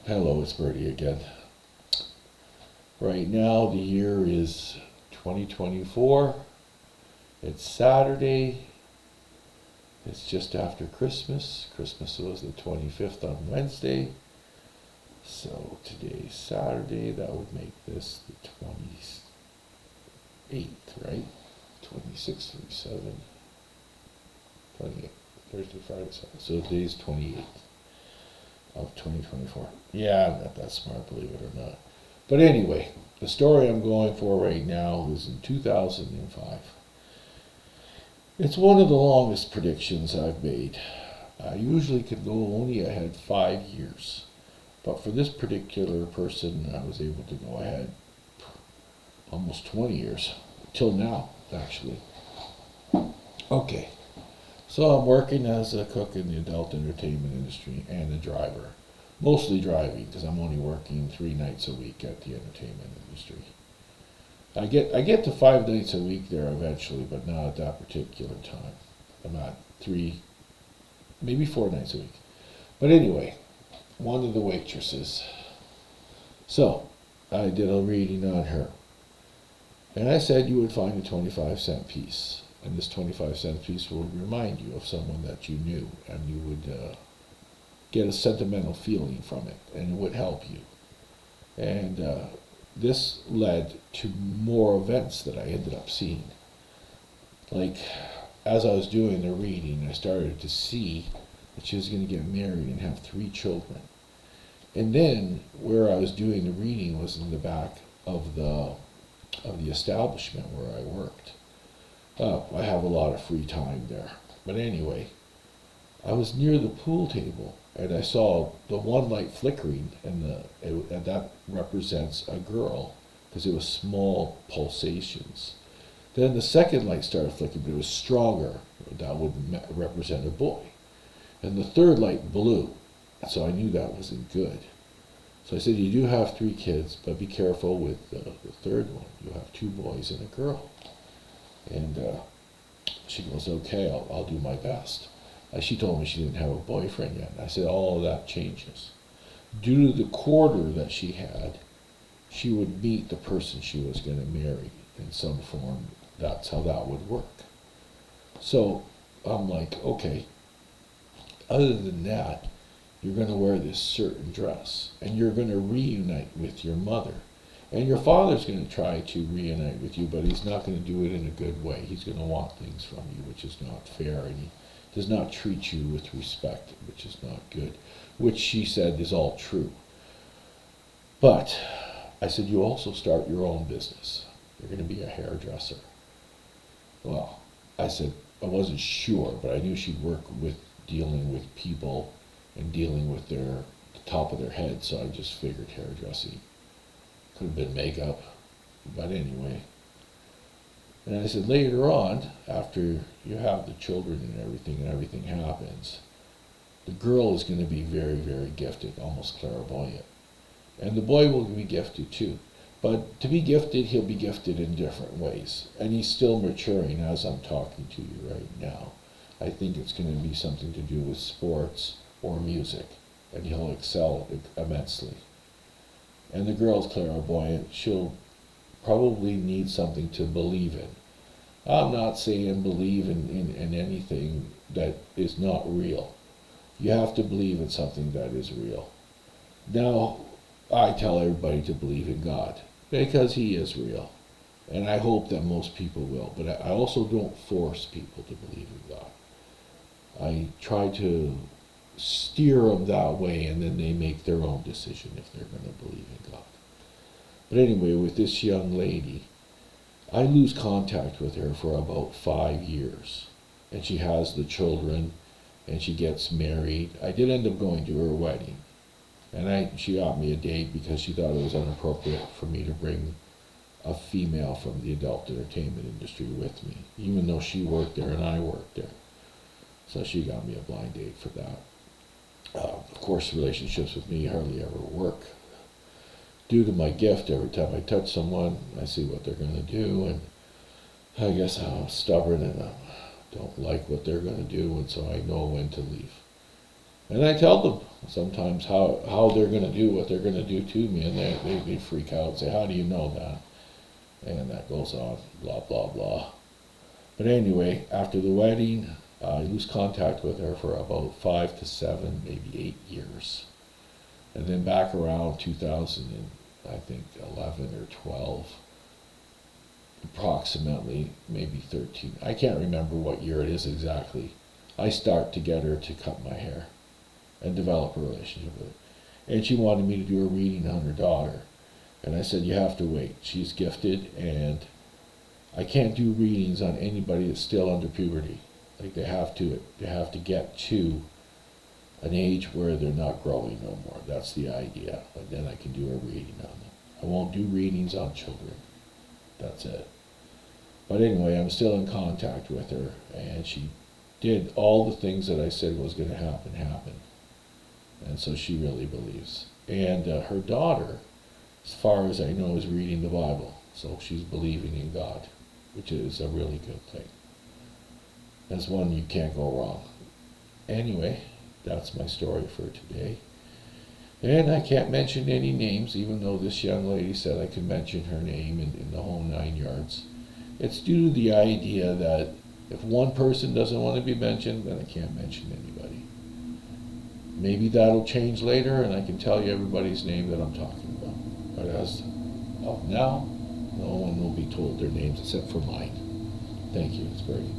Hello, it's Birdy again. Right now, the year is 2024. It's Saturday. It's just after Christmas. Christmas was the 25th on Wednesday. So today's Saturday. That would make this the 28th, right? 26, 27, 28. Thursday, Friday, Saturday. So today's 28th of 2024. Yeah, I'm not that smart, believe it or not. But anyway, the story I'm going for right now was in 2005. It's one of the longest predictions I've made. I usually could go only ahead 5 years. But for this particular person, I was able to go ahead almost 20 years. Till now, actually. Okay, so I'm working as a cook in the adult entertainment industry and a driver. Mostly driving because I'm only working 3 nights a week at the entertainment industry. I get to 5 nights a week there eventually, but not at that particular time. I'm at 3, maybe 4 nights a week. But anyway, one of the waitresses. So I did a reading on her, and I said you would find a 25-cent piece, and this 25-cent piece will remind you of someone that you knew, and you would get a sentimental feeling from it, and it would help you. And this led to more events that I ended up seeing. Like, as I was doing the reading, I started to see that she was going to get married and have 3 children. And then, where I was doing the reading was in the back of the establishment where I worked. I have a lot of free time there. But anyway, I was near the pool table, and I saw the one light flickering, and that represents a girl, because it was small pulsations. Then the second light started flickering, but it was stronger. That would represent a boy. And the third light blew, so I knew that wasn't good. So I said, you do have 3 kids, but be careful with the third one. You have 2 boys and a girl. And she goes, okay, I'll do my best. She told me she didn't have a boyfriend yet. I said, all of that changes. Due to the quarter that she had, she would meet the person she was going to marry in some form. That's how that would work. So I'm like, okay, other than that, you're going to wear this certain dress, and you're going to reunite with your mother. And your father's going to try to reunite with you, but he's not going to do it in a good way. He's going to want things from you, which is not fair, and he does not treat you with respect, which is not good, which she said is all true. But I said, you also start your own business. You're going to be a hairdresser. Well, I said, I wasn't sure, but I knew she'd work with dealing with people and dealing with the top of their head, so I just figured hairdressing. Could have been makeup, but anyway. And I said, later on, after you have the children and everything happens, the girl is going to be very, very gifted, almost clairvoyant. And the boy will be gifted too. But to be gifted, he'll be gifted in different ways. And he's still maturing as I'm talking to you right now. I think it's going to be something to do with sports or music, and he'll excel immensely. And the girl's clairvoyant. She'll probably need something to believe in. I'm not saying believe in anything that is not real. You have to believe in something that is real. Now, I tell everybody to believe in God, because He is real. And I hope that most people will. But I also don't force people to believe in God. I try to steer them that way, and then they make their own decision if they're going to believe in God. But anyway, with this young lady, I lose contact with her for about 5 years. And she has the children, and she gets married. I did end up going to her wedding. And she got me a date because she thought it was inappropriate for me to bring a female from the adult entertainment industry with me, even though she worked there and I worked there. So she got me a blind date for that. Of course, relationships with me hardly ever work. Due to my gift, every time I touch someone, I see what they're going to do, and I guess I'm stubborn and I don't like what they're going to do, and so I know when to leave. And I tell them sometimes how they're going to do what they're going to do to me, and they freak out and say, how do you know that? And that goes on, blah, blah, blah. But anyway, after the wedding, I lose contact with her for about 5 to 7, maybe 8 years. And then back around 2000, and I think 11 or 12, approximately, maybe 13. I can't remember what year it is exactly. I start to get her to cut my hair and develop a relationship with her. And she wanted me to do a reading on her daughter. And I said, you have to wait. She's gifted, and I can't do readings on anybody that's still under puberty. Like they have to get to an age where they're not growing no more. That's the idea. And then I can do a reading on them. I won't do readings on children. That's it. But anyway, I'm still in contact with her, and she did all the things that I said was going to happen. And so she really believes. And her daughter, as far as I know, is reading the Bible. So she's believing in God, which is a really good thing. That's one you can't go wrong. Anyway, that's my story for today. And I can't mention any names, even though this young lady said I could mention her name in the whole 9 yards. It's due to the idea that if one person doesn't want to be mentioned, then I can't mention anybody. Maybe that'll change later, and I can tell you everybody's name that I'm talking about. But as of now, no one will be told their names except for mine. Thank you. It's Birdy.